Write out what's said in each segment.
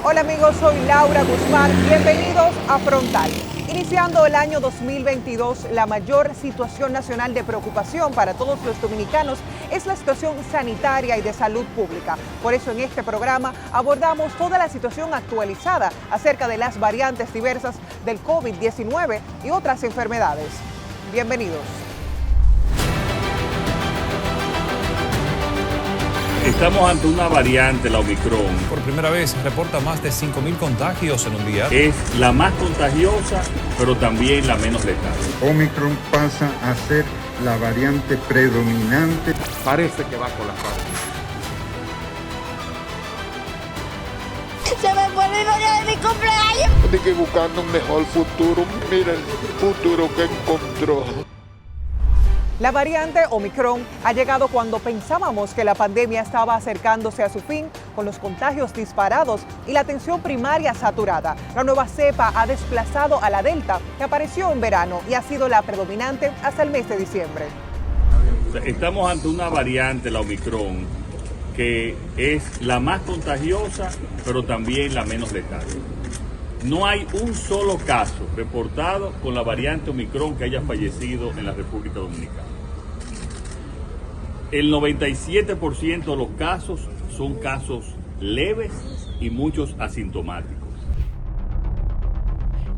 Hola amigos, soy Laura Guzmán, bienvenidos a Frontal. Iniciando el año 2022, la mayor situación nacional de preocupación para todos los dominicanos es la situación sanitaria y de salud pública. Por eso en este programa abordamos toda la situación actualizada acerca de las variantes diversas del COVID-19 y otras enfermedades. Bienvenidos. Estamos ante una variante, la Omicron. Por primera vez reporta más de 5.000 contagios en un día. Es la más contagiosa, pero también la menos letal. Omicron pasa a ser la variante predominante. Parece que va con la fase. Se me fue el día de mi cumpleaños. Estoy que buscando un mejor futuro. Mira el futuro que encontró. La variante Omicron ha llegado cuando pensábamos que la pandemia estaba acercándose a su fin, con los contagios disparados y la atención primaria saturada. La nueva cepa ha desplazado a la Delta, que apareció en verano y ha sido la predominante hasta el mes de diciembre. Estamos ante una variante, la Omicron, que es la más contagiosa, pero también la menos letal. No hay un solo caso reportado con la variante Omicron que haya fallecido en la República Dominicana. El 97% de los casos son casos leves y muchos asintomáticos.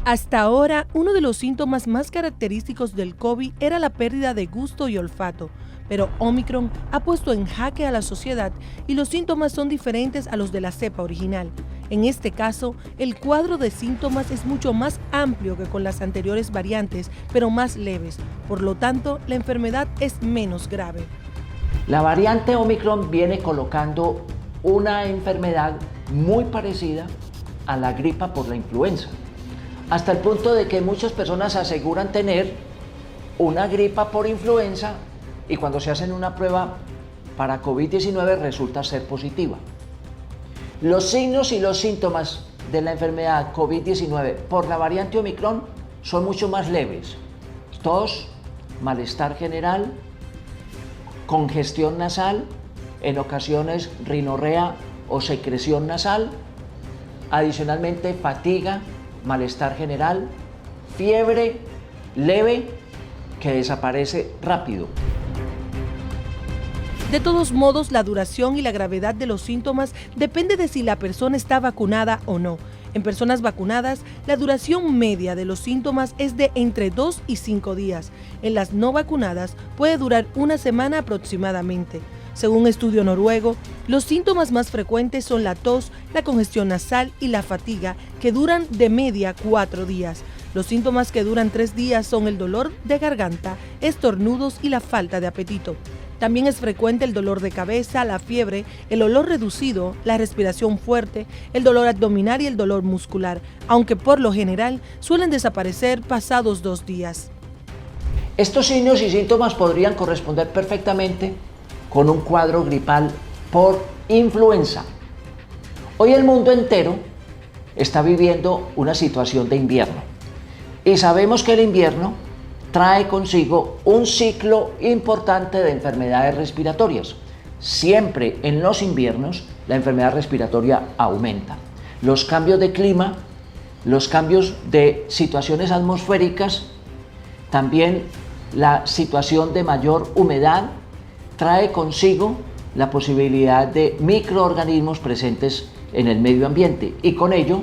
Hasta ahora, uno de los síntomas más característicos del COVID era la pérdida de gusto y olfato, pero Omicron ha puesto en jaque a la sociedad y los síntomas son diferentes a los de la cepa original. En este caso, el cuadro de síntomas es mucho más amplio que con las anteriores variantes, pero más leves. Por lo tanto, la enfermedad es menos grave. La variante Omicron viene colocando una enfermedad muy parecida a la gripa por la influenza, hasta el punto de que muchas personas aseguran tener una gripa por influenza y cuando se hacen una prueba para COVID-19 resulta ser positiva. Los signos y los síntomas de la enfermedad COVID-19 por la variante Omicron son mucho más leves. Tos, malestar general, congestión nasal, en ocasiones rinorrea o secreción nasal, adicionalmente fatiga, malestar general, fiebre leve que desaparece rápido. De todos modos, la duración y la gravedad de los síntomas depende de si la persona está vacunada o no. En personas vacunadas, la duración media de los síntomas es de entre 2 y 5 días. En las no vacunadas puede durar una semana aproximadamente. Según un estudio noruego, los síntomas más frecuentes son la tos, la congestión nasal y la fatiga, que duran de media 4 días. Los síntomas que duran 3 días son el dolor de garganta, estornudos y la falta de apetito. También es frecuente el dolor de cabeza, la fiebre, el olor reducido, la respiración fuerte, el dolor abdominal y el dolor muscular, aunque por lo general suelen desaparecer pasados 2 días. Estos signos y síntomas podrían corresponder perfectamente con un cuadro gripal por influenza. Hoy el mundo entero está viviendo una situación de invierno y sabemos que el invierno trae consigo un ciclo importante de enfermedades respiratorias. Siempre en los inviernos la enfermedad respiratoria aumenta. Los cambios de clima, los cambios de situaciones atmosféricas, también la situación de mayor humedad trae consigo la posibilidad de microorganismos presentes en el medio ambiente y con ello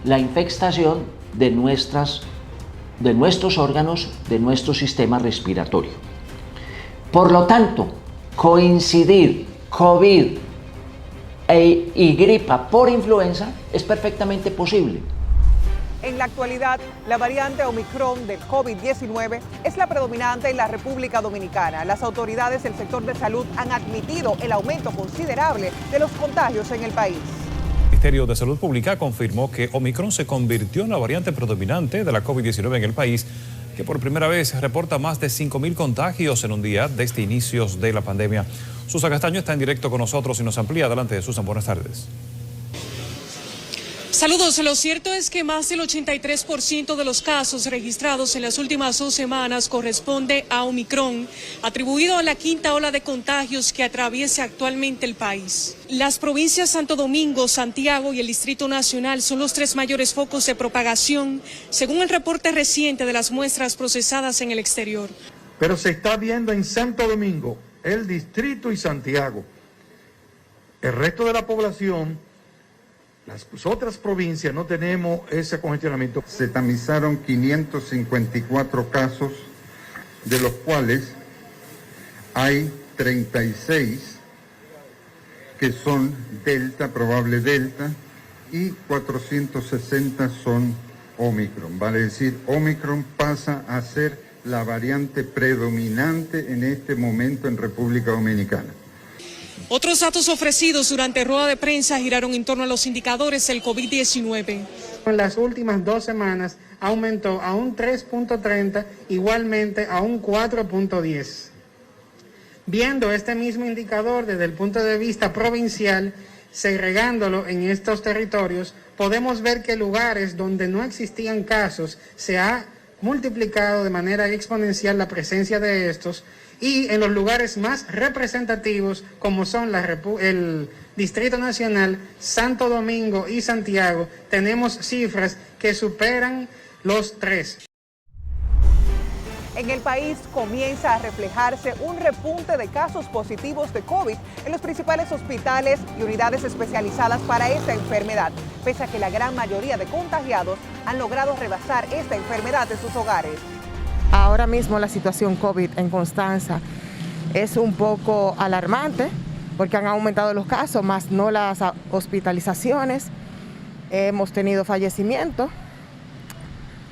la infestación de nuestros órganos, de nuestro sistema respiratorio. Por lo tanto, coincidir COVID y gripa por influenza es perfectamente posible. En la actualidad, la variante Omicron del COVID-19 es la predominante en la República Dominicana. Las autoridades del sector de salud han admitido el aumento considerable de los contagios en el país. El Ministerio de Salud Pública confirmó que Omicron se convirtió en la variante predominante de la COVID-19 en el país, que por primera vez reporta más de 5.000 contagios en un día desde inicios de la pandemia. Susan Castaño está en directo con nosotros y nos amplía. Adelante, Susan, buenas tardes. Saludos. Lo cierto es que más del 83% de los casos registrados en las últimas 2 semanas corresponde a Omicron, atribuido a la quinta ola de contagios que atraviesa actualmente el país. Las provincias Santo Domingo, Santiago y el Distrito Nacional son los 3 mayores focos de propagación, según el reporte reciente de las muestras procesadas en el exterior. Pero se está viendo en Santo Domingo, el Distrito y Santiago. El resto de la población, las otras provincias, no tenemos ese congestionamiento. Se tamizaron 554 casos, de los cuales hay 36 que son Delta, probable Delta, y 460 son Omicron. Vale decir, Omicron pasa a ser la variante predominante en este momento en República Dominicana. Otros datos ofrecidos durante rueda de prensa giraron en torno a los indicadores del COVID-19. En las últimas 2 semanas aumentó a un 3.30, igualmente a un 4.10. Viendo este mismo indicador desde el punto de vista provincial, segregándolo en estos territorios, podemos ver que lugares donde no existían casos se ha multiplicado de manera exponencial la presencia de estos, y en los lugares más representativos, como son el Distrito Nacional, Santo Domingo y Santiago, tenemos cifras que superan los 3. En el país comienza a reflejarse un repunte de casos positivos de COVID en los principales hospitales y unidades especializadas para esta enfermedad, pese a que la gran mayoría de contagiados han logrado rebasar esta enfermedad en sus hogares. Ahora mismo la situación COVID en Constanza es un poco alarmante porque han aumentado los casos, más no las hospitalizaciones. Hemos tenido fallecimientos,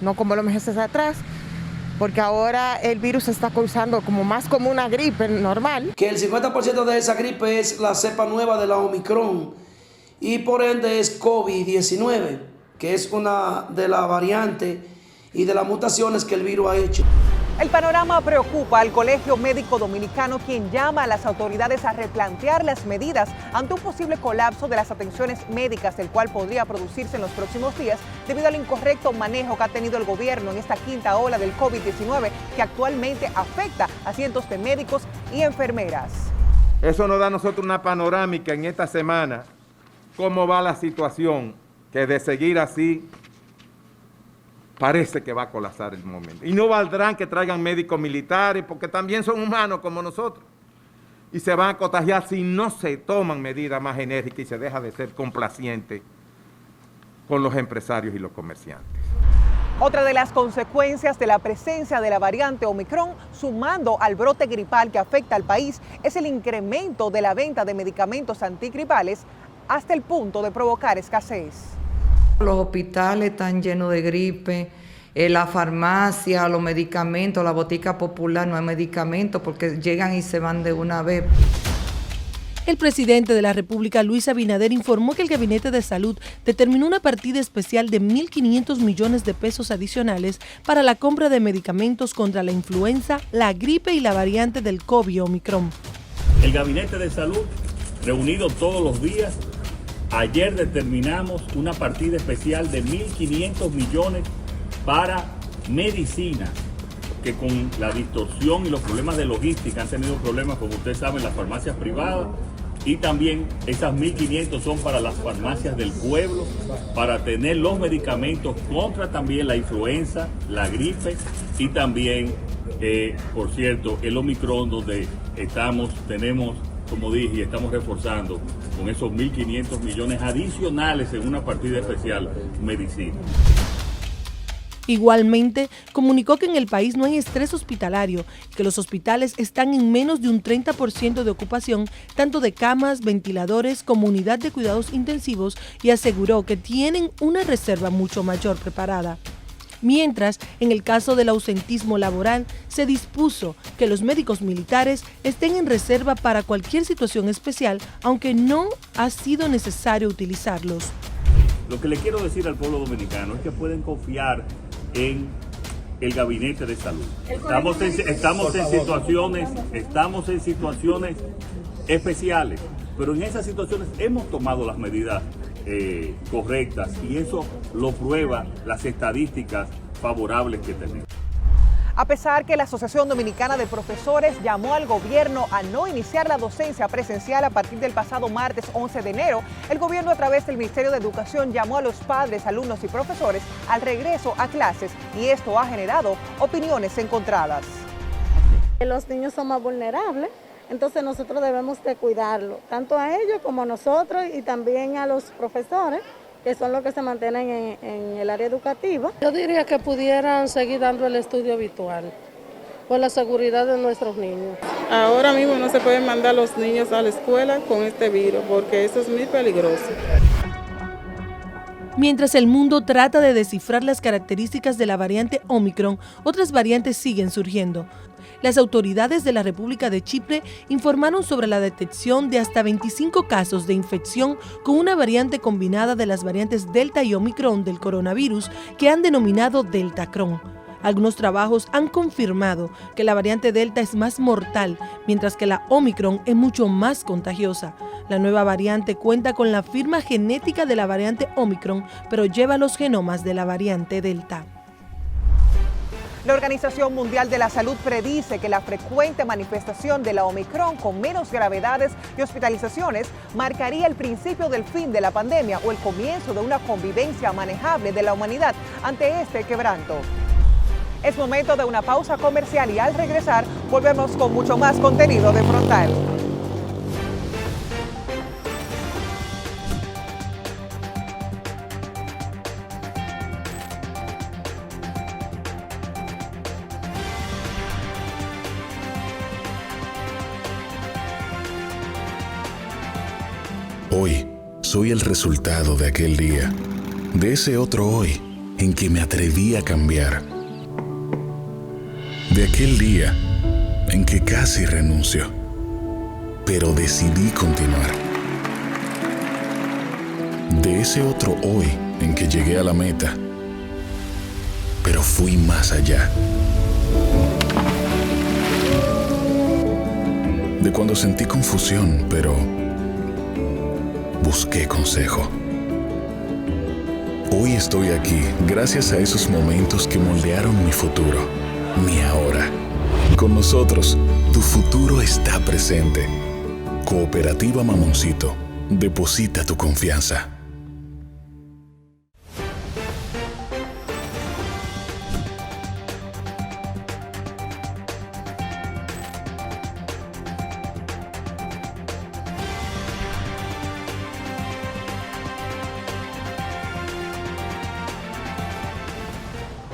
no como los meses atrás, porque ahora el virus se está causando más como una gripe normal. Que el 50% de esa gripe es la cepa nueva de la Omicron y por ende es COVID-19, que es una de las variantes y de las mutaciones que el virus ha hecho. El panorama preocupa al Colegio Médico Dominicano, quien llama a las autoridades a replantear las medidas ante un posible colapso de las atenciones médicas, el cual podría producirse en los próximos días debido al incorrecto manejo que ha tenido el gobierno en esta quinta ola del COVID-19 que actualmente afecta a cientos de médicos y enfermeras. Eso nos da a nosotros una panorámica en esta semana, cómo va la situación, que de seguir así parece que va a colapsar el momento. Y no valdrán que traigan médicos militares, porque también son humanos como nosotros. Y se van a contagiar si no se toman medidas más enérgicas y se deja de ser complaciente con los empresarios y los comerciantes. Otra de las consecuencias de la presencia de la variante Omicron, sumando al brote gripal que afecta al país, es el incremento de la venta de medicamentos antigripales hasta el punto de provocar escasez. Los hospitales están llenos de gripe, la farmacia, los medicamentos, la botica popular, no hay medicamentos porque llegan y se van de una vez. El presidente de la República, Luis Abinader, informó que el Gabinete de Salud determinó una partida especial de 1.500 millones de pesos adicionales para la compra de medicamentos contra la influenza, la gripe y la variante del COVID Omicron. El Gabinete de Salud, reunido todos los días, ayer determinamos una partida especial de 1.500 millones para medicina, que con la distorsión y los problemas de logística han tenido problemas, como ustedes saben, las farmacias privadas, y también esas 1.500 son para las farmacias del pueblo, para tener los medicamentos contra también la influenza, la gripe y también, por cierto, el Omicron, donde tenemos, como dije, y estamos reforzando con esos 1.500 millones adicionales en una partida especial medicina. Igualmente, comunicó que en el país no hay estrés hospitalario, que los hospitales están en menos de un 30% de ocupación, tanto de camas, ventiladores como unidad de cuidados intensivos, y aseguró que tienen una reserva mucho mayor preparada. Mientras, en el caso del ausentismo laboral, se dispuso que los médicos militares estén en reserva para cualquier situación especial, aunque no ha sido necesario utilizarlos. Lo que le quiero decir al pueblo dominicano es que pueden confiar en el Gabinete de Salud. Estamos en situaciones especiales, pero en esas situaciones hemos tomado las medidas correctas, y eso lo prueba las estadísticas favorables que tenemos. A pesar que la Asociación Dominicana de Profesores llamó al gobierno a no iniciar la docencia presencial a partir del pasado martes 11 de enero, el gobierno a través del Ministerio de Educación llamó a los padres, alumnos y profesores al regreso a clases, y esto ha generado opiniones encontradas. Los niños son más vulnerables, entonces nosotros debemos de cuidarlo, tanto a ellos como a nosotros y también a los profesores, que son los que se mantienen en el área educativa. Yo diría que pudieran seguir dando el estudio virtual por la seguridad de nuestros niños. Ahora mismo no se pueden mandar a los niños a la escuela con este virus porque eso es muy peligroso. Mientras el mundo trata de descifrar las características de la variante Omicron, otras variantes siguen surgiendo. Las autoridades de la República de Chipre informaron sobre la detección de hasta 25 casos de infección con una variante combinada de las variantes Delta y Omicron del coronavirus que han denominado Deltacron. Algunos trabajos han confirmado que la variante Delta es más mortal, mientras que la Omicron es mucho más contagiosa. La nueva variante cuenta con la firma genética de la variante Omicron, pero lleva los genomas de la variante Delta. La Organización Mundial de la Salud predice que la frecuente manifestación de la Omicron con menos gravedades y hospitalizaciones marcaría el principio del fin de la pandemia o el comienzo de una convivencia manejable de la humanidad ante este quebranto. Es momento de una pausa comercial y al regresar volvemos con mucho más contenido de Frontal. Hoy soy el resultado de aquel día, de ese otro hoy en que me atreví a cambiar, de aquel día en que casi renuncio, pero decidí continuar, de ese otro hoy en que llegué a la meta, pero fui más allá, de cuando sentí confusión, pero busqué consejo. Hoy estoy aquí gracias a esos momentos que moldearon mi futuro, mi ahora. Con nosotros, tu futuro está presente. Cooperativa Mamoncito, deposita tu confianza.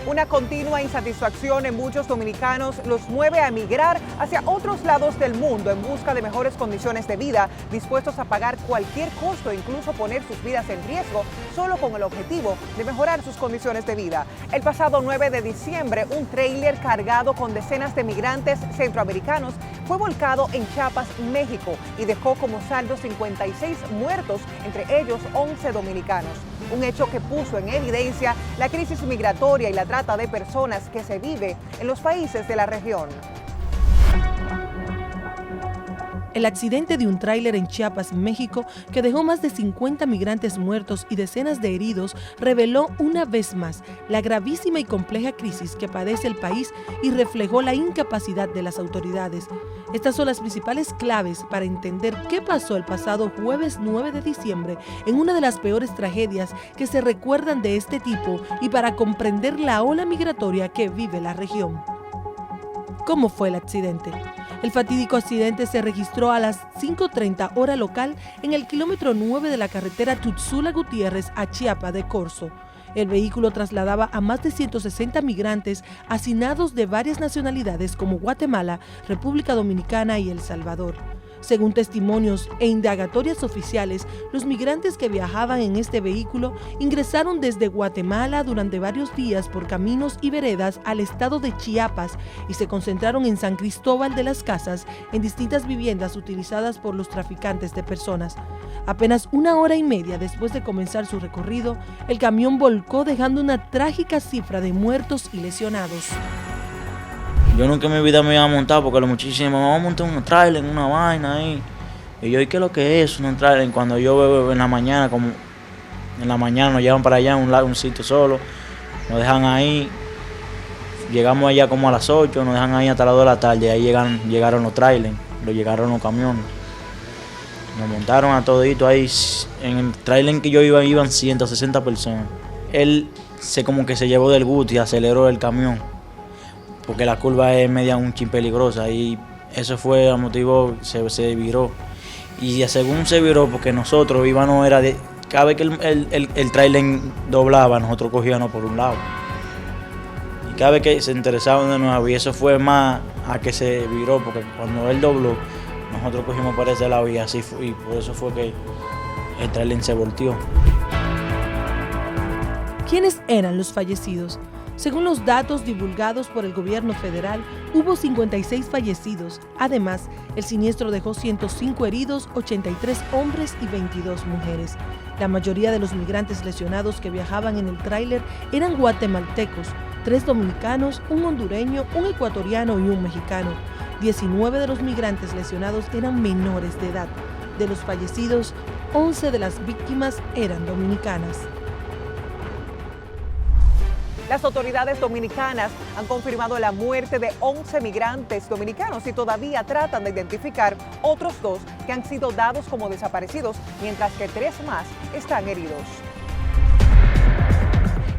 Una continua insatisfacción en muchos dominicanos los mueve a emigrar hacia otros lados del mundo en busca de mejores condiciones de vida, dispuestos a pagar cualquier costo, incluso poner sus vidas en riesgo, solo con el objetivo de mejorar sus condiciones de vida. El pasado 9 de diciembre, un tráiler cargado con decenas de migrantes centroamericanos fue volcado en Chiapas, México, y dejó como saldo 56 muertos, entre ellos 11 dominicanos. Un hecho que puso en evidencia la crisis migratoria y la trata de personas que se vive en los países de la región. El accidente de un tráiler en Chiapas, México, que dejó más de 50 migrantes muertos y decenas de heridos, reveló una vez más la gravísima y compleja crisis que padece el país y reflejó la incapacidad de las autoridades. Estas son las principales claves para entender qué pasó el pasado jueves 9 de diciembre en una de las peores tragedias que se recuerdan de este tipo y para comprender la ola migratoria que vive la región. ¿Cómo fue el accidente? El fatídico accidente se registró a las 5:30 hora local en el kilómetro 9 de la carretera Tuxtla-Gutiérrez a Chiapa de Corzo. El vehículo trasladaba a más de 160 migrantes hacinados de varias nacionalidades como Guatemala, República Dominicana y El Salvador. Según testimonios e indagatorias oficiales, los migrantes que viajaban en este vehículo ingresaron desde Guatemala durante varios días por caminos y veredas al estado de Chiapas y se concentraron en San Cristóbal de las Casas, en distintas viviendas utilizadas por los traficantes de personas. Apenas una hora y media después de comenzar su recorrido, el camión volcó dejando una trágica cifra de muertos y lesionados. Yo nunca en mi vida me iba a montar porque los muchachos me vamos a montar un trailer, una vaina ahí. Y yo, ¿y qué es lo que es un trailer? Cuando yo veo en la mañana como En la mañana nos llevan para allá, un sitio solo, nos dejan ahí. Llegamos allá como a las 8, nos dejan ahí hasta las 2 de la tarde. Ahí llegaron los trailers, llegaron los camiones. Nos montaron a todito ahí. En el trailer en que yo iba, iban 160 personas. Él como que se llevó del gusto y aceleró el camión, porque la curva es media un chin peligrosa, y eso fue el motivo, se viró. Y según se viró, porque nosotros íbamos, cada vez que el trailer doblaba, nosotros cogíamos por un lado. Y cada vez que se interesaban de nuevo, y eso fue más a que se viró, porque cuando él dobló, nosotros cogimos por ese lado, y así fue, y por eso fue que el trailer se volteó. ¿Quiénes eran los fallecidos? Según los datos divulgados por el gobierno federal, hubo 56 fallecidos. Además, el siniestro dejó 105 heridos, 83 hombres y 22 mujeres. La mayoría de los migrantes lesionados que viajaban en el tráiler eran guatemaltecos, 3 dominicanos, un hondureño, un ecuatoriano y un mexicano. 19 de los migrantes lesionados eran menores de edad. De los fallecidos, 11 de las víctimas eran dominicanas. Las autoridades dominicanas han confirmado la muerte de 11 migrantes dominicanos y todavía tratan de identificar otros 2 que han sido dados como desaparecidos, mientras que 3 más están heridos.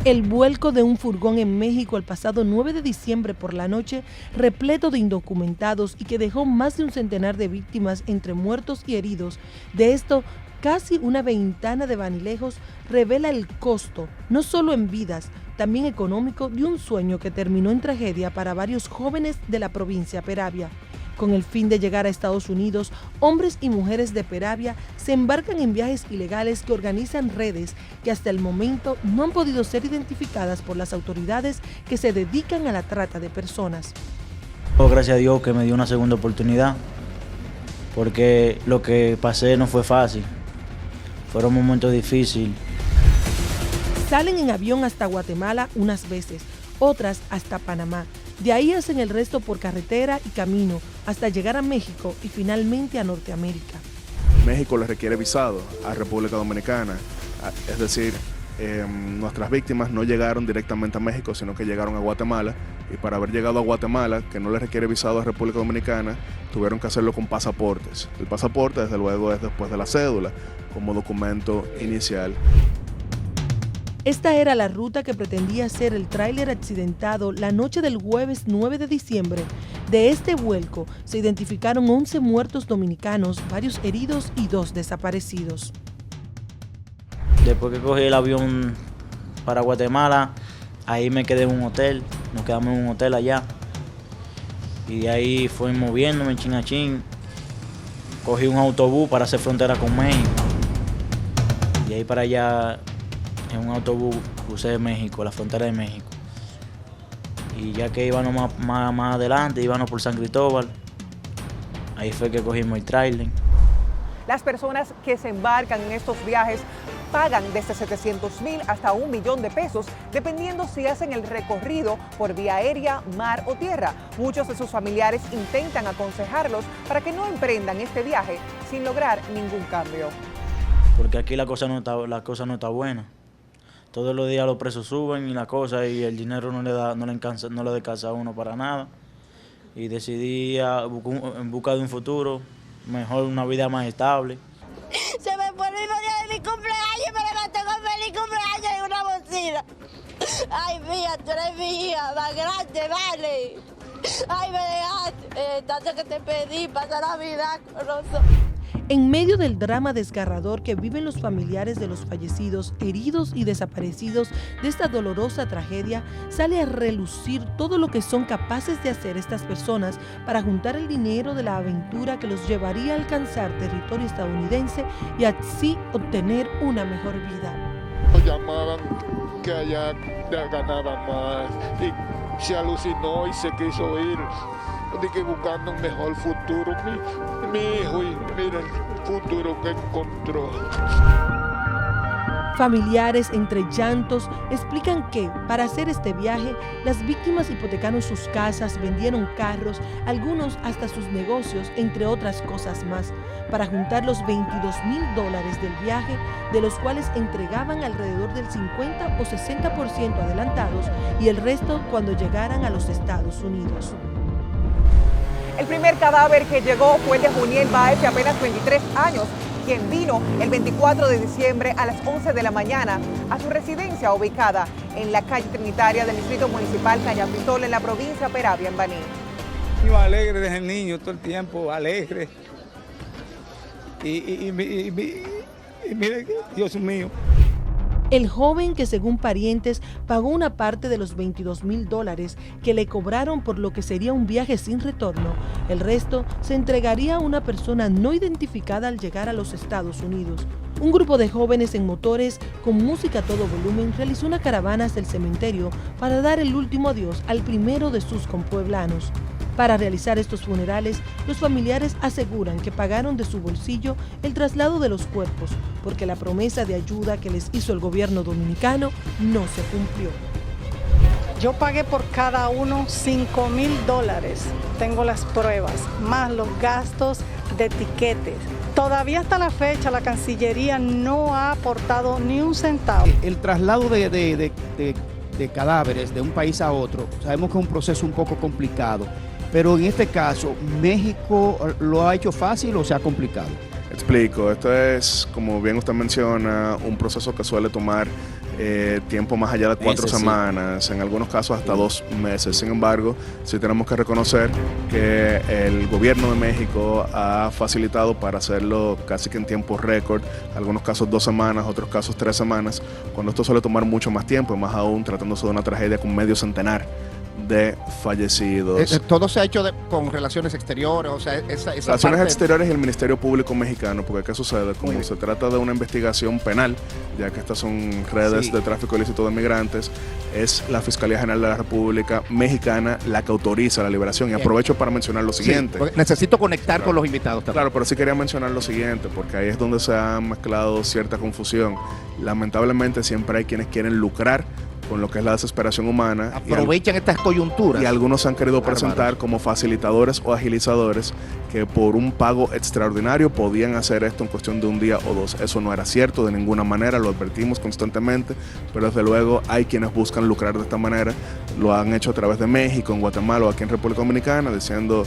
El vuelco de un furgón en México el pasado 9 de diciembre por la noche, repleto de indocumentados y que dejó más de un centenar de víctimas entre muertos y heridos. De esto, casi una veintena de vanilejos revela el costo, no solo en vidas, también económico, de un sueño que terminó en tragedia para varios jóvenes de la provincia Peravia. Con el fin de llegar a Estados Unidos, hombres y mujeres de Peravia se embarcan en viajes ilegales que organizan redes que hasta el momento no han podido ser identificadas por las autoridades que se dedican a la trata de personas. Gracias a Dios que me dio una segunda oportunidad, porque lo que pasé no fue fácil, fueron momentos difíciles. Salen en avión hasta Guatemala unas veces, otras hasta Panamá. De ahí hacen el resto por carretera y camino hasta llegar a México y finalmente a Norteamérica. México le requiere visado a República Dominicana, es decir, nuestras víctimas no llegaron directamente a México, sino que llegaron a Guatemala, y para haber llegado a Guatemala, que no le requiere visado a República Dominicana, tuvieron que hacerlo con pasaportes. El pasaporte, desde luego, es después de la cédula, como documento inicial. Esta era la ruta que pretendía hacer el tráiler accidentado la noche del jueves 9 de diciembre. De este vuelco se identificaron 11 muertos dominicanos, varios heridos y 2 desaparecidos. Después que cogí el avión para Guatemala, ahí me quedé en un hotel, nos quedamos en un hotel allá. Y de ahí fui moviéndome chin a chin. Cogí un autobús para hacer frontera con México. Y ahí para allá, en un autobús, crucé México, la frontera de México. Y ya que íbamos más adelante, íbamos por San Cristóbal, ahí fue que cogimos el tráiler. Las personas que se embarcan en estos viajes pagan desde 700,000 hasta 1 millón de pesos, dependiendo si hacen el recorrido por vía aérea, mar o tierra. Muchos de sus familiares intentan aconsejarlos para que no emprendan este viaje sin lograr ningún cambio. Porque aquí la cosa no está buena. Todos los días los precios suben y la cosa, y el dinero no le descansa a uno para nada. Y decidí en busca de un futuro, mejor, una vida más estable. Se me fue el mismo día de mi cumpleaños y me levanté con feliz cumpleaños y una bocina. Ay, mía, tú eres mi hija, más grande, vale. Ay, me dejaste, tanto que te pedí, pasar la vida con nosotros. En medio del drama desgarrador que viven los familiares de los fallecidos, heridos y desaparecidos de esta dolorosa tragedia, sale a relucir todo lo que son capaces de hacer estas personas para juntar el dinero de la aventura que los llevaría a alcanzar territorio estadounidense y así obtener una mejor vida. Nos llamaban que allá ganaban más y se alucinó y se quiso ir. Que buscando un mejor futuro, mi hijo, y mira el futuro que encontró. Familiares, entre llantos, explican que, para hacer este viaje, las víctimas hipotecaron sus casas, vendieron carros, algunos hasta sus negocios, entre otras cosas más, para juntar los $22,000 del viaje, de los cuales entregaban alrededor del 50 o 60% adelantados y el resto cuando llegaran a los Estados Unidos. El primer cadáver que llegó fue el de Juniel Báez, de apenas 23 años, quien vino el 24 de diciembre a las 11 de la mañana a su residencia ubicada en la calle Trinitaria del Distrito Municipal Cañapitol, en la provincia de Peravia, en Baní. Yo alegre desde el niño, todo el tiempo, alegre. Y mire, Dios mío. El joven, que según parientes pagó una parte de los $22,000 que le cobraron por lo que sería un viaje sin retorno, el resto se entregaría a una persona no identificada al llegar a los Estados Unidos. Un grupo de jóvenes en motores con música a todo volumen realizó una caravana hasta el cementerio para dar el último adiós al primero de sus compueblanos. Para realizar estos funerales, los familiares aseguran que pagaron de su bolsillo el traslado de los cuerpos, porque la promesa de ayuda que les hizo el gobierno dominicano no se cumplió. Yo pagué por cada uno $5,000. Tengo las pruebas, más los gastos de tiquetes. Todavía hasta la fecha la Cancillería no ha aportado ni un centavo. El traslado de cadáveres de un país a otro, sabemos que es un proceso un poco complicado, pero en este caso, ¿México lo ha hecho fácil o se ha complicado? Explico, esto es, como bien usted menciona, un proceso que suele tomar tiempo más allá de 4 semanas, en algunos casos hasta 2 meses. Sin embargo, sí tenemos que reconocer que el gobierno de México ha facilitado para hacerlo casi que en tiempo récord, algunos casos 2 semanas, otros casos 3 semanas, cuando esto suele tomar mucho más tiempo, más aún tratándose de una tragedia con medio centenar de fallecidos. Todo se ha hecho con relaciones exteriores, o sea, esa Relaciones parte... exteriores y el Ministerio Público Mexicano, porque ¿qué sucede? Como se trata de una investigación penal, ya que estas son redes de tráfico ilícito de migrantes, es la Fiscalía General de la República Mexicana la que autoriza la liberación. Y aprovecho para mencionar lo siguiente. Necesito conectar con los invitados también. Claro, pero sí quería mencionar lo siguiente, porque ahí es donde se ha mezclado cierta confusión. Lamentablemente siempre hay quienes quieren lucrar con lo que es la desesperación humana. Aprovechan estas coyunturas. Y algunos se han querido presentar como facilitadores o agilizadores que por un pago extraordinario podían hacer esto en cuestión de un día o 2. Eso no era cierto de ninguna manera, lo advertimos constantemente, pero desde luego hay quienes buscan lucrar de esta manera. Lo han hecho a través de México, en Guatemala o aquí en República Dominicana, diciendo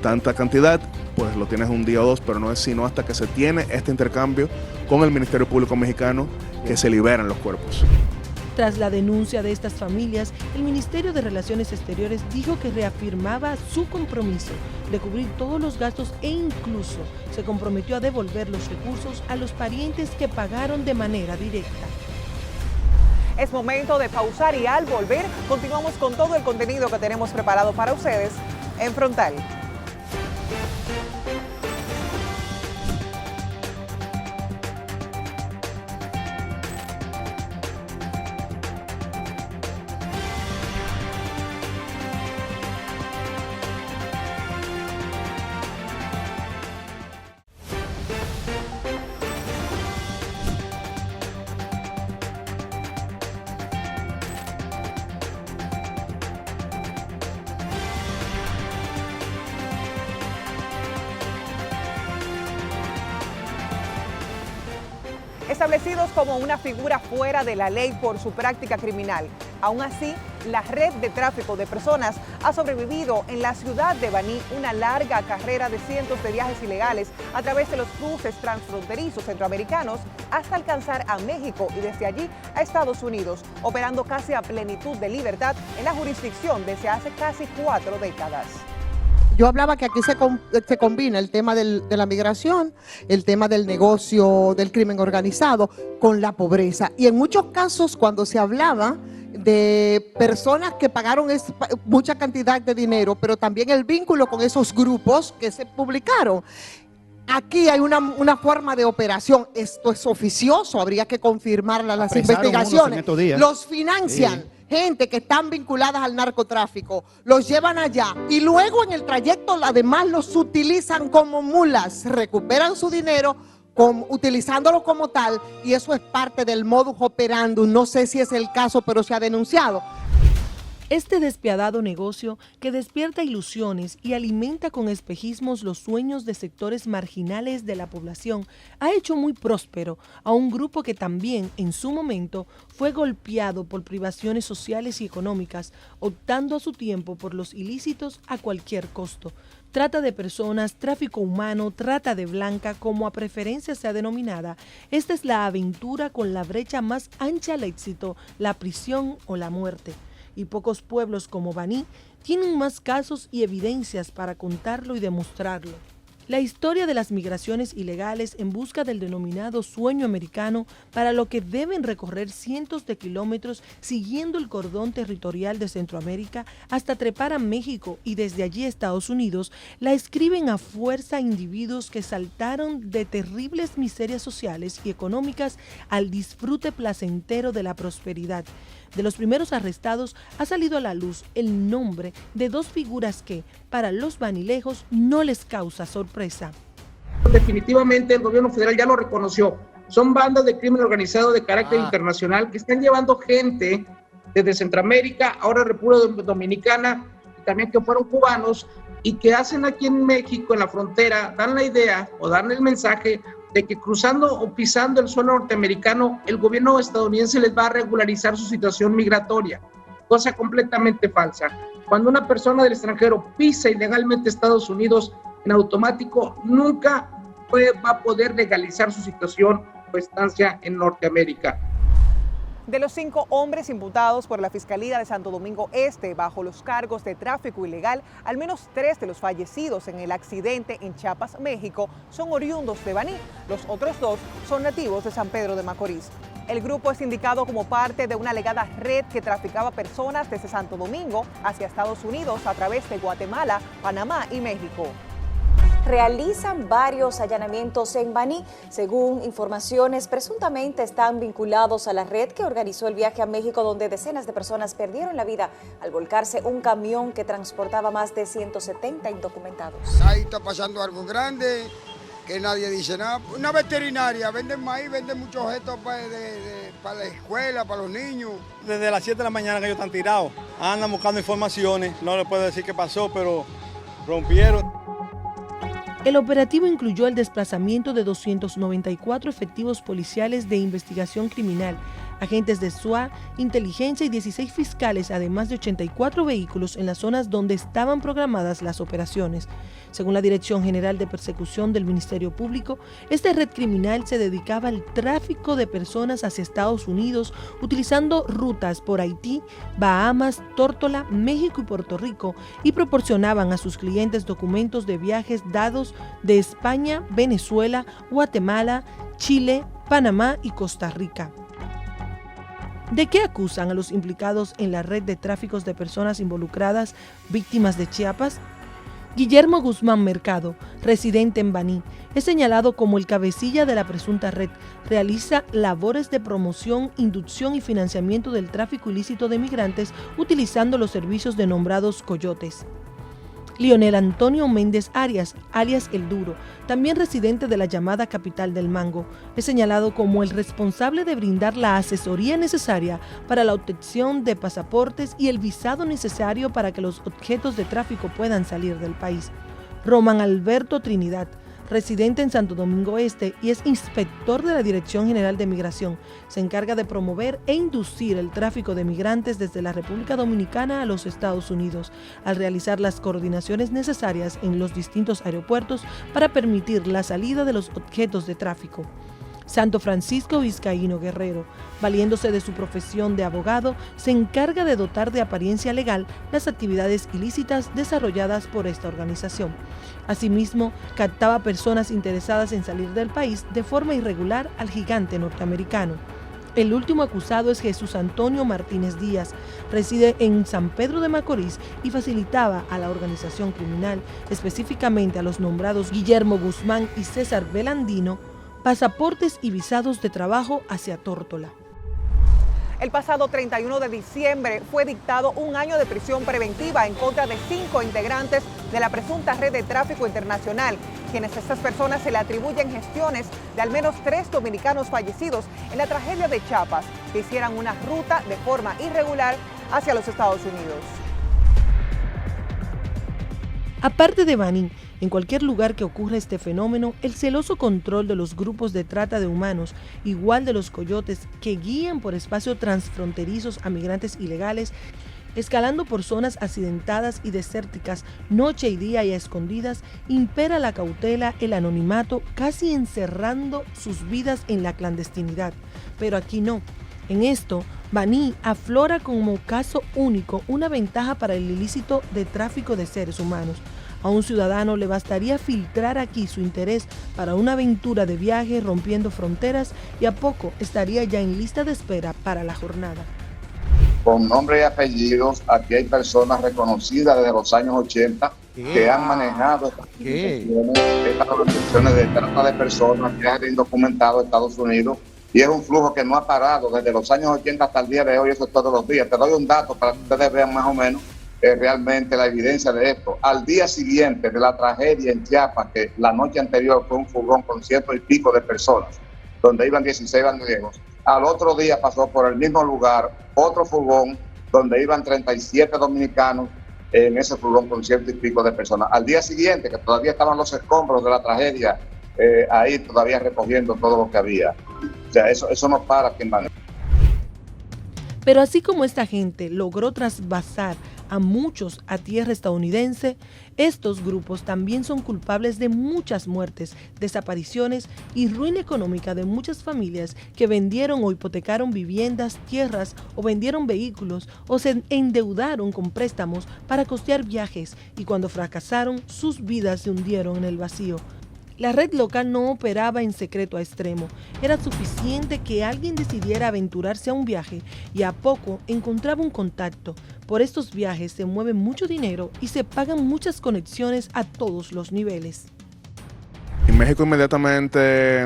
tanta cantidad, pues lo tienes un día o 2, pero no es sino hasta que se tiene este intercambio con el Ministerio Público Mexicano que se liberan los cuerpos. Tras la denuncia de estas familias, el Ministerio de Relaciones Exteriores dijo que reafirmaba su compromiso de cubrir todos los gastos e incluso se comprometió a devolver los recursos a los parientes que pagaron de manera directa. Es momento de pausar y al volver continuamos con todo el contenido que tenemos preparado para ustedes en Frontal. Establecidos como una figura fuera de la ley por su práctica criminal. Aún así, la red de tráfico de personas ha sobrevivido en la ciudad de Baní una larga carrera de cientos de viajes ilegales a través de los cruces transfronterizos centroamericanos hasta alcanzar a México y desde allí a Estados Unidos, operando casi a plenitud de libertad en la jurisdicción desde hace casi 4 décadas. Yo hablaba que aquí se combina el tema de la migración, el tema del negocio, del crimen organizado, con la pobreza. Y en muchos casos, cuando se hablaba de personas que pagaron mucha cantidad de dinero, pero también el vínculo con esos grupos que se publicaron. Aquí hay una forma de operación. Esto es oficioso, habría que confirmarla las investigaciones. Los financian. Sí. Gente que están vinculadas al narcotráfico, los llevan allá y luego en el trayecto además los utilizan como mulas, recuperan su dinero, utilizándolo como tal, y eso es parte del modus operandi. No sé si es el caso, pero se ha denunciado. Este despiadado negocio, que despierta ilusiones y alimenta con espejismos los sueños de sectores marginales de la población, ha hecho muy próspero a un grupo que también, en su momento, fue golpeado por privaciones sociales y económicas, optando a su tiempo por los ilícitos a cualquier costo. Trata de personas, tráfico humano, trata de blanca, como a preferencia sea denominada. Esta es la aventura con la brecha más ancha al éxito, la prisión o la muerte. Y pocos pueblos como Baní tienen más casos y evidencias para contarlo y demostrarlo. La historia de las migraciones ilegales en busca del denominado sueño americano, para lo que deben recorrer cientos de kilómetros siguiendo el cordón territorial de Centroamérica hasta trepar a México y desde allí a Estados Unidos, la escriben a fuerza individuos que saltaron de terribles miserias sociales y económicas al disfrute placentero de la prosperidad. De los primeros arrestados ha salido a la luz el nombre de dos figuras que, para los vanilejos, no les causa sorpresa. Definitivamente el gobierno federal ya lo reconoció. Son bandas de crimen organizado de carácter internacional que están llevando gente desde Centroamérica, ahora República Dominicana, y también que fueron cubanos, y que hacen aquí en México, en la frontera, dan la idea o dan el mensaje de que cruzando o pisando el suelo norteamericano, el gobierno estadounidense les va a regularizar su situación migratoria, cosa completamente falsa. Cuando una persona del extranjero pisa ilegalmente Estados Unidos, en automático nunca va a poder legalizar su situación o estancia en Norteamérica. De los 5 hombres imputados por la Fiscalía de Santo Domingo Este bajo los cargos de tráfico ilegal, al menos 3 de los fallecidos en el accidente en Chiapas, México, son oriundos de Baní. Los otros 2 son nativos de San Pedro de Macorís. El grupo es indicado como parte de una alegada red que traficaba personas desde Santo Domingo hacia Estados Unidos a través de Guatemala, Panamá y México. Realizan varios allanamientos en Baní. Según informaciones, presuntamente están vinculados a la red que organizó el viaje a México, donde decenas de personas perdieron la vida al volcarse un camión que transportaba más de 170 indocumentados. Ahí está pasando algo grande, que nadie dice nada. Una veterinaria, venden maíz, venden muchos objetos para la escuela, para los niños. Desde las 7 de la mañana que ellos están tirados, andan buscando informaciones, no les puedo decir qué pasó, pero rompieron. El operativo incluyó el desplazamiento de 294 efectivos policiales de investigación criminal, agentes de SWAT, inteligencia y 16 fiscales, además de 84 vehículos en las zonas donde estaban programadas las operaciones. Según la Dirección General de Persecución del Ministerio Público, esta red criminal se dedicaba al tráfico de personas hacia Estados Unidos, utilizando rutas por Haití, Bahamas, Tórtola, México y Puerto Rico, y proporcionaban a sus clientes documentos de viajes dados de España, Venezuela, Guatemala, Chile, Panamá y Costa Rica. ¿De qué acusan a los implicados en la red de tráficos de personas involucradas, víctimas de Chiapas? Guillermo Guzmán Mercado, residente en Baní, es señalado como el cabecilla de la presunta red. Realiza labores de promoción, inducción y financiamiento del tráfico ilícito de migrantes utilizando los servicios de nombrados coyotes. Lionel Antonio Méndez Arias, alias El Duro, también residente de la llamada capital del Mango, es señalado como el responsable de brindar la asesoría necesaria para la obtención de pasaportes y el visado necesario para que los objetos de tráfico puedan salir del país. Román Alberto Trinidad, residente en Santo Domingo Este y es inspector de la Dirección General de Migración. Se encarga de promover e inducir el tráfico de migrantes desde la República Dominicana a los Estados Unidos, al realizar las coordinaciones necesarias en los distintos aeropuertos para permitir la salida de los objetos de tráfico. Santo Francisco Vizcaíno Guerrero, valiéndose de su profesión de abogado, se encarga de dotar de apariencia legal las actividades ilícitas desarrolladas por esta organización. Asimismo, captaba personas interesadas en salir del país de forma irregular al gigante norteamericano. El último acusado es Jesús Antonio Martínez Díaz, reside en San Pedro de Macorís y facilitaba a la organización criminal, específicamente a los nombrados Guillermo Guzmán y César Belandino, pasaportes y visados de trabajo hacia Tórtola. El pasado 31 de diciembre fue dictado un año de prisión preventiva en contra de 5 integrantes de la presunta red de tráfico internacional, quienes a estas personas se le atribuyen gestiones de al menos 3 dominicanos fallecidos en la tragedia de Chiapas, que hicieran una ruta de forma irregular hacia los Estados Unidos. Aparte de Baní, en cualquier lugar que ocurra este fenómeno, el celoso control de los grupos de trata de humanos, igual de los coyotes que guían por espacios transfronterizos a migrantes ilegales, escalando por zonas accidentadas y desérticas, noche y día y a escondidas, impera la cautela, el anonimato, casi encerrando sus vidas en la clandestinidad. Pero aquí no. En esto, Baní aflora como caso único una ventaja para el ilícito de tráfico de seres humanos. A un ciudadano le bastaría filtrar aquí su interés para una aventura de viaje rompiendo fronteras y a poco estaría ya en lista de espera para la jornada. Con nombre y apellidos, aquí hay personas reconocidas desde los años 80 que han manejado estas organizaciones de trata de personas que han indocumentado a Estados Unidos, y es un flujo que no ha parado desde los años 80 hasta el día de hoy, eso es todos los días. Te doy un dato para que ustedes vean más o menos realmente la evidencia de esto. Al día siguiente de la tragedia en Chiapas, que la noche anterior fue un furgón con 100 y pico de personas, donde iban 16 bandidos, al otro día pasó por el mismo lugar otro furgón donde iban 37 dominicanos en ese furgón con 100 y pico de personas. Al día siguiente, que todavía estaban los escombros de la tragedia ahí todavía recogiendo todo lo que había. O sea, eso no para aquí en Baní. Pero así como esta gente logró trasvasar a muchos a tierra estadounidense, estos grupos también son culpables de muchas muertes, desapariciones y ruina económica de muchas familias que vendieron o hipotecaron viviendas, tierras o vendieron vehículos o se endeudaron con préstamos para costear viajes y cuando fracasaron sus vidas se hundieron en el vacío. La red local no operaba en secreto a extremo. Era suficiente que alguien decidiera aventurarse a un viaje y a poco encontraba un contacto. Por estos viajes se mueve mucho dinero y se pagan muchas conexiones a todos los niveles. México inmediatamente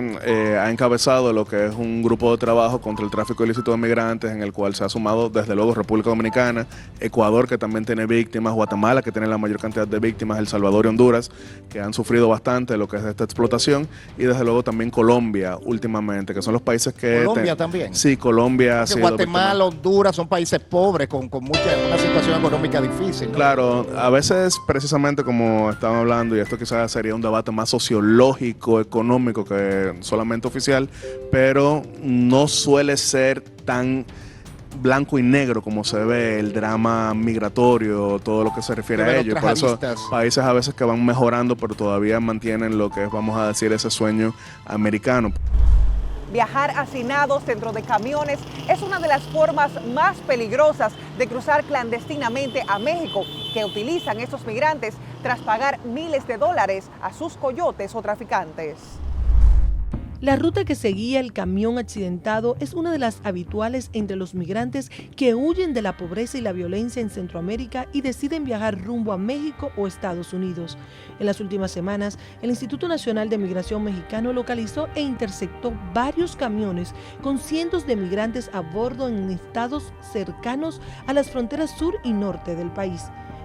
ha encabezado lo que es un grupo de trabajo contra el tráfico ilícito de migrantes, en el cual se ha sumado desde luego República Dominicana, Ecuador, que también tiene víctimas, Guatemala, que tiene la mayor cantidad de víctimas, El Salvador y Honduras, que han sufrido bastante lo que es esta explotación, y desde luego también Colombia últimamente, que son los países que... ¿Colombia también? Sí, Colombia ha sido Guatemala, Honduras son países pobres con una situación económica difícil, ¿no? Claro, a veces precisamente como estaban hablando, y esto quizás sería un debate más sociológico, económico que solamente oficial, pero no suele ser tan blanco y negro como se ve el drama migratorio, todo lo que se refiere a ello. Por eso países a veces que van mejorando, pero todavía mantienen lo que es, vamos a decir, ese sueño americano. Viajar hacinados dentro de camiones es una de las formas más peligrosas de cruzar clandestinamente a México, que utilizan estos migrantes tras pagar miles de dólares a sus coyotes o traficantes. La ruta que seguía el camión accidentado es una de las habituales entre los migrantes que huyen de la pobreza y la violencia en Centroamérica y deciden viajar rumbo a México o Estados Unidos. En las últimas semanas, el Instituto Nacional de Migración Mexicano localizó e interceptó varios camiones con cientos de migrantes a bordo en estados cercanos a las fronteras sur y norte del país.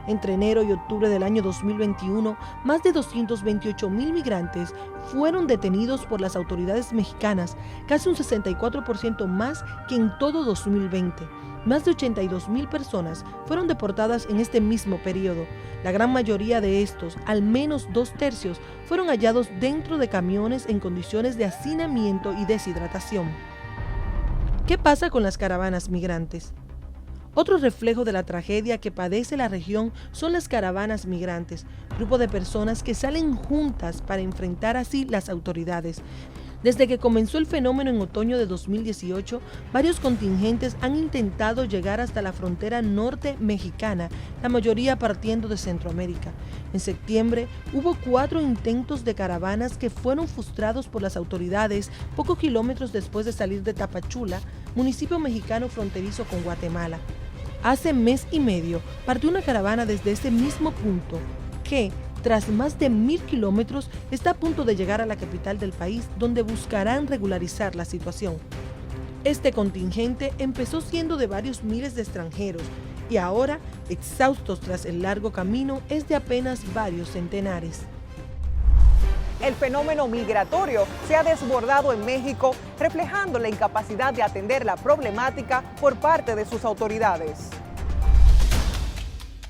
Entre enero y octubre del año 2021, más de 228,000 migrantes fueron detenidos por las autoridades mexicanas, casi un 64% más que en todo 2020. Más de 82,000 personas fueron deportadas en este mismo periodo. La gran mayoría de estos, al menos 2/3, fueron hallados dentro de camiones en condiciones de hacinamiento y deshidratación. ¿Qué pasa con las caravanas migrantes? Otro reflejo de la tragedia que padece la región son las caravanas migrantes, grupo de personas que salen juntas para enfrentar así las autoridades. Desde que comenzó el fenómeno en otoño de 2018, varios contingentes han intentado llegar hasta la frontera norte mexicana, la mayoría partiendo de Centroamérica. En septiembre hubo 4 intentos de caravanas que fueron frustrados por las autoridades pocos kilómetros después de salir de Tapachula, municipio mexicano fronterizo con Guatemala. Hace mes y medio partió una caravana desde ese mismo punto que, tras más de 1,000 kilómetros, está a punto de llegar a la capital del país, donde buscarán regularizar la situación. Este contingente empezó siendo de varios miles de extranjeros y ahora, exhaustos tras el largo camino, es de apenas varios centenares. El fenómeno migratorio se ha desbordado en México, reflejando la incapacidad de atender la problemática por parte de sus autoridades.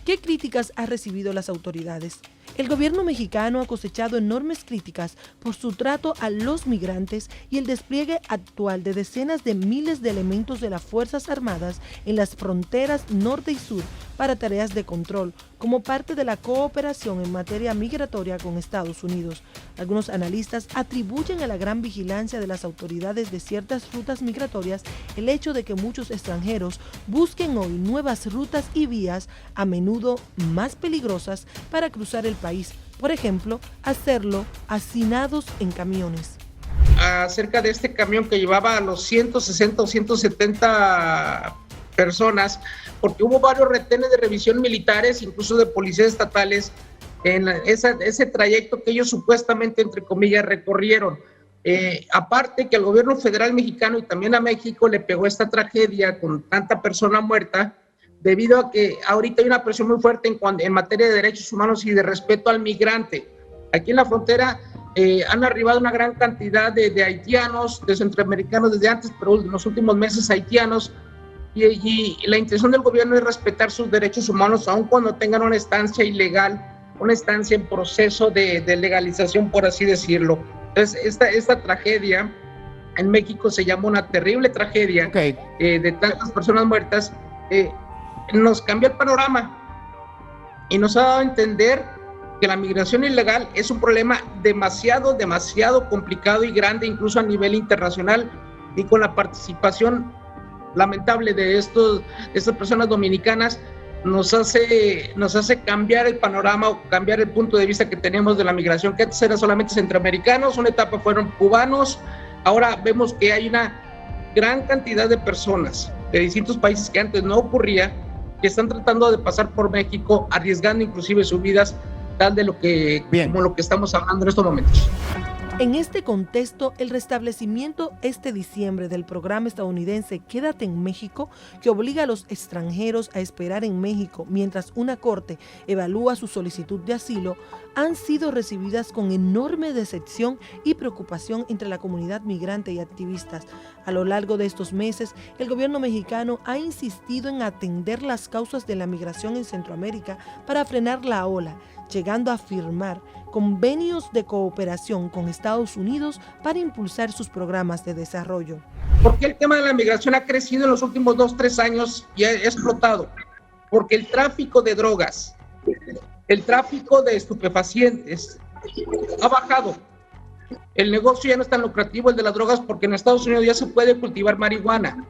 ¿Qué críticas ha recibido las autoridades? El gobierno mexicano ha cosechado enormes críticas por su trato a los migrantes y el despliegue actual de decenas de miles de elementos de las Fuerzas Armadas en las fronteras norte y sur para tareas de control, como parte de la cooperación en materia migratoria con Estados Unidos. Algunos analistas atribuyen a la gran vigilancia de las autoridades de ciertas rutas migratorias el hecho de que muchos extranjeros busquen hoy nuevas rutas y vías, a menudo más peligrosas, para cruzar el país. Por ejemplo, hacerlo hacinados en camiones. Acerca de este camión que llevaba a los 160 o 170 personas, porque hubo varios retenes de revisión militares, incluso de policías estatales, en ese trayecto que ellos supuestamente, entre comillas, recorrieron. Aparte que al gobierno federal mexicano y también a México le pegó esta tragedia con tanta persona muerta, debido a que ahorita hay una presión muy fuerte en materia de derechos humanos y de respeto al migrante. Aquí en la frontera han arribado una gran cantidad de haitianos, de centroamericanos desde antes, pero en los últimos meses haitianos, y la intención del gobierno es respetar sus derechos humanos, aun cuando tengan una estancia ilegal, una estancia en proceso de legalización, por así decirlo. Entonces, esta tragedia en México se llama una terrible tragedia, de tantas personas muertas. Nos cambió el panorama y nos ha dado a entender que la migración ilegal es un problema demasiado complicado y grande, incluso a nivel internacional, y con la participación lamentable de estas personas dominicanas nos hace cambiar el panorama o cambiar el punto de vista que tenemos de la migración, que antes era solamente centroamericanos, una etapa fueron cubanos, ahora vemos que hay una gran cantidad de personas de distintos países que antes no ocurría, que están tratando de pasar por México, arriesgando inclusive sus vidas, tal de como lo que estamos hablando en estos momentos. En este contexto, el restablecimiento este diciembre del programa estadounidense Quédate en México, que obliga a los extranjeros a esperar en México mientras una corte evalúa su solicitud de asilo, han sido recibidas con enorme decepción y preocupación entre la comunidad migrante y activistas. A lo largo de estos meses, el gobierno mexicano ha insistido en atender las causas de la migración en Centroamérica para frenar la ola, llegando a firmar convenios de cooperación con Estados Unidos para impulsar sus programas de desarrollo. ¿Por qué el tema de la migración ha crecido en los últimos 2-3 años y ha explotado? Porque el tráfico de drogas, el tráfico de estupefacientes ha bajado. El negocio ya no es tan lucrativo, el de las drogas, porque en Estados Unidos ya se puede cultivar marihuana.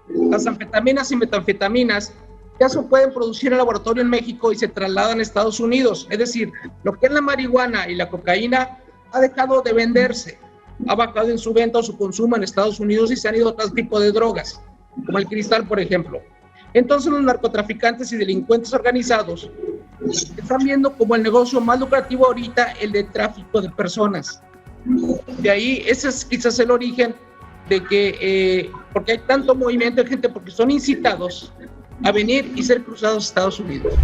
Las anfetaminas y metanfetaminas ya se pueden producir en laboratorio en México y se trasladan a Estados Unidos. Es decir, lo que es la marihuana y la cocaína ha dejado de venderse, ha bajado en su venta o su consumo en Estados Unidos y se han ido a otro tipo de drogas, como el cristal, por ejemplo. Entonces los narcotraficantes y delincuentes organizados están viendo como el negocio más lucrativo ahorita el de tráfico de personas. De ahí, ese es quizás el origen de que, porque hay tanto movimiento de gente, porque son incitados a venir y ser cruzados a Estados Unidos.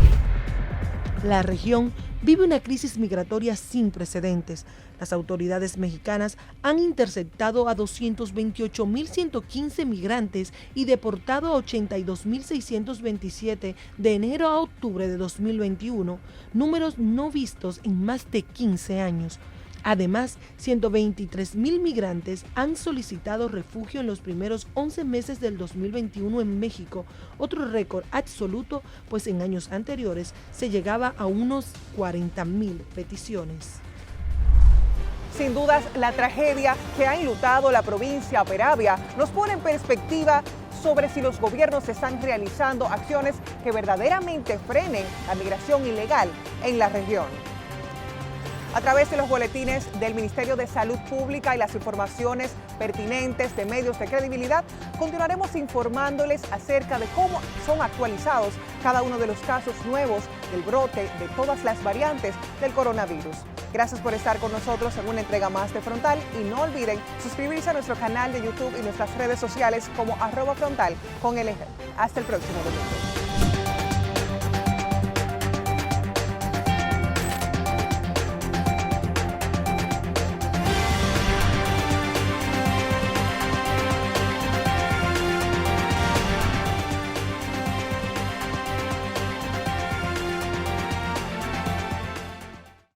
La región vive una crisis migratoria sin precedentes. Las autoridades mexicanas han interceptado a 228.115 migrantes y deportado a 82.627 de enero a octubre de 2021, números no vistos en más de 15 años. Además, 123.000 migrantes han solicitado refugio en los primeros 11 meses del 2021 en México, otro récord absoluto, pues en años anteriores se llegaba a unos 40.000 peticiones. Sin dudas, la tragedia que ha enlutado la provincia Peravia nos pone en perspectiva sobre si los gobiernos están realizando acciones que verdaderamente frenen la migración ilegal en la región. A través de los boletines del Ministerio de Salud Pública y las informaciones pertinentes de medios de credibilidad, continuaremos informándoles acerca de cómo son actualizados cada uno de los casos nuevos del brote de todas las variantes del coronavirus. Gracias por estar con nosotros en una entrega más de Frontal y no olviden suscribirse a nuestro canal de YouTube y nuestras redes sociales como @frontal con el eje. Hasta el próximo domingo.